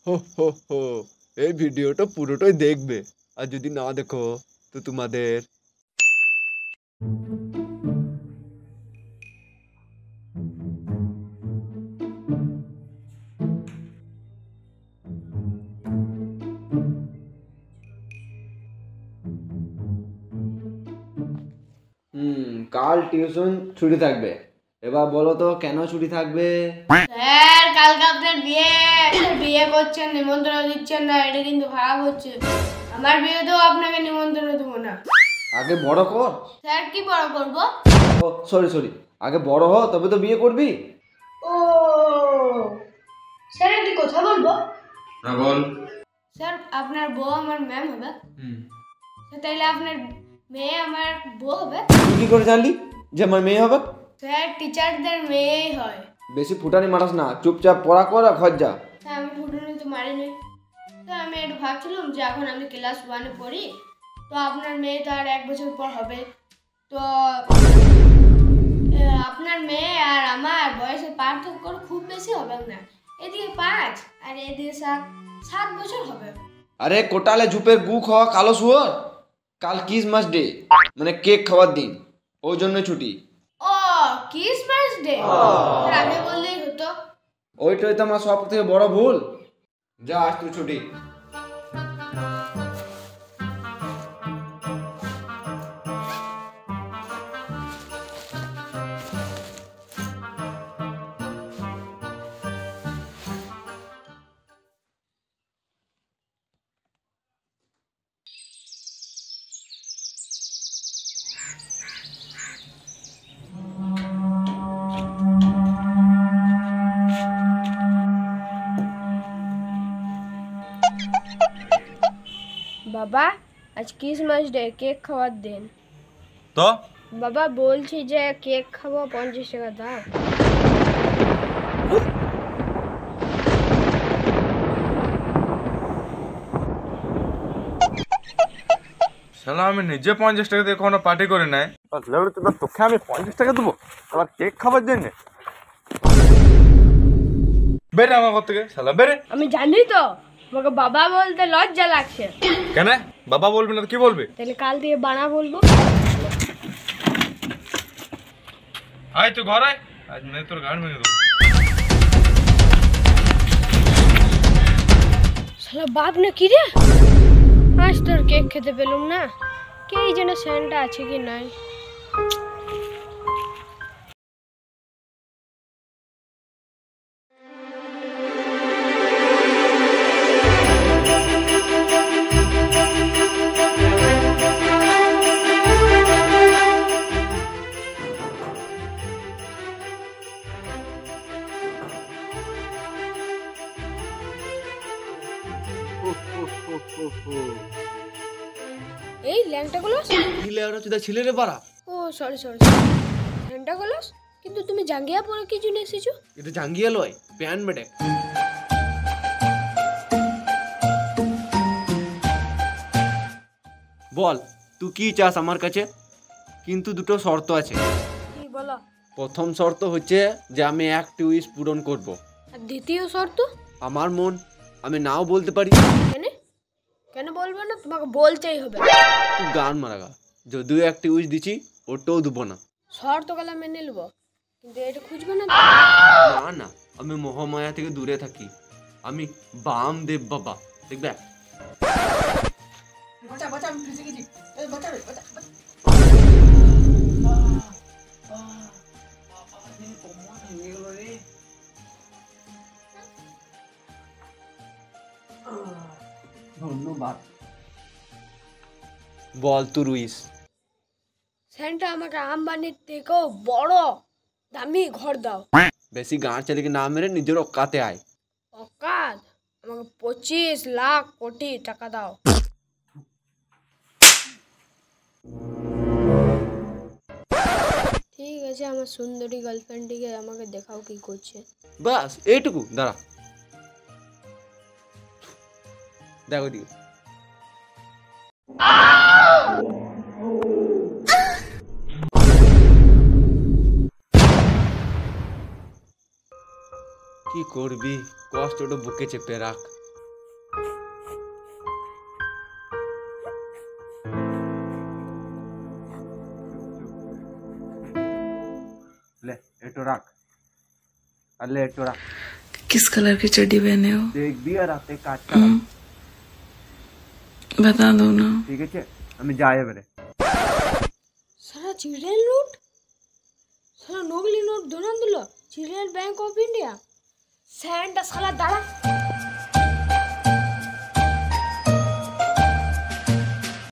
হো হো হো, এই ভিডিওটা পুরোটাই দেখবে, আর যদি না দেখো তো তোমাদের কাল টিউশন ছুটি থাকবে। এবার বলো তো কেন ছুটি থাকবে? স্যার কালকে আপনার বিয়ে, বিয়ে করছেন, নিমন্ত্রণ দিচ্ছেন না, এটা কিন্তু খারাপ হচ্ছে। আমার বিয়েতেও আপনাকে নিমন্ত্রণ দেবো না। আগে বড় কর। স্যার কি বড় করবো? ও সরি, আগে বড় হ তবে তো বিয়ে করবি। ও স্যার একটি কথা বলবো। না বল। স্যার আপনার বউ আমার ম্যাম হবে। তাইলে আপনার মেয়ে আমার বউ হবে। তুই কি করে জানলি যে আমার মেয়ে হবে? স্যার টিচারদের মেয়েই হয়। বেশি ফুটানি মারাস না, চুপচাপ পড়া কর আর ঘর যা। হ্যাঁ আমি ফুটুনি তো মারিনি। তো আমি একটু ভাবছিলাম যে এখন আমি ক্লাস 1-এ পড়ি, তো আপনার মেয়ে তো আর 1 বছর পর হবে। তো আপনার মেয়ে আর আমার বয়সের পার্থক্য খুব বেশি হবে না। এদিকে 5 আর এদিকে 7 বছর হবে। আরে কোটালে ঝুপের গু খাওয়া কালো শুয়োর, কাল ক্রিসমাস ডে, মানে কেক খাওয়ার দিন, ওই জন্য ছুটি। ও ক্রিসমাস ডে, আগে বললেই হতো। ওইটাই তো আমার সব থেকে বড় ভুল। যা আজ তুই ছুটি। বাবা আজ ক্রিসমাস ডে, কেক খাওয়ার দিন। তো বাবা বলছি যে কেক খাবো, 50 টাকা দাও। শালা আমি নিজে 50 টাকা দিয়ে কোনো পার্টি করে নাই, তোকে আমি 50 টাকা দেবো আবার কেক খাবার জন্য? বেরে আমার ঘর থেকে শালা, বেরে। আমি জানি তো, আমাকে বাবা বলতে লজ্জা লাগছে। কেন বাবা বলবি না তো কি বলবি? তাহলে কাল থেকে বানা বলবো। আয় তুই ঘর আয়, আজ মেয়ে তোর গান ভেঙে দেবো। শালা বাপ না কি রে, আজ তোর কেক খেতে পেলুম না। কে যেন স্যান্ডটা আছে কি নাই। এই ল্যাংটা গুলো দিলে ওরা চুদা ছিলে রে পারা। ও সরি ল্যাংটা গুলো, কিন্তু তুমি জাঙ্গিয়া পরে কি জন্য এসেছো? এটা জাঙ্গিয়া লয়, প্যান বেটে। বল তুই কি চাস আমার কাছে, কিন্তু দুটো শর্ত আছে। কি বলো? প্রথম শর্ত হচ্ছে যে আমি একটা উইশ পূরণ করব। আর দ্বিতীয় শর্ত? আমার মন আমি নাও বলতে পারি। কেন বলবো না? তোমাকে বলতেই হবে। তুই গান মারাগা, যদিও একটা উইশ দিছি ওটাও দেবো না। শর্ত গলা মেনে নেবো, কিন্তু এটা খুঁজবে না। না না, আমি মহামায়া থেকে দূরে থাকি, আমি বামদেব বাবা, দেখবে। ধন্যবাদ। বল তুই উইশ। স্যান্টা আমাকে আম্বানির থেকেও বড় দামি ঘর দাও। বেশি গাঁট চালিয়ে না মেরে নিজের অকাতে আয়। অকাত? আমাকে 25 লাখ কোটি টাকা দাও। ঠিক আছে, আমার সুন্দরী গার্লফ্রেন্ডটিকে আমাকে দেখাও কি করছে। বাস এইটুকু, দাঁড়া দেখো দিকে। কি করবি, কষ্টটা বুকে চেপে রাখ। একটু রাখ আলে একটু রাখ किस कलर की चड्डी पहने हो? দেখবি আর রাতে কাটটা बता दो ना। ঠিক আছে আমি যাই এবারে সারা চিলড্রেন লুট, সারা নকলি নোট দোকান দিল চিলড্রেন ব্যাংক অফ ইন্ডিয়া। স্যান্ডা সালা দাঁড়া।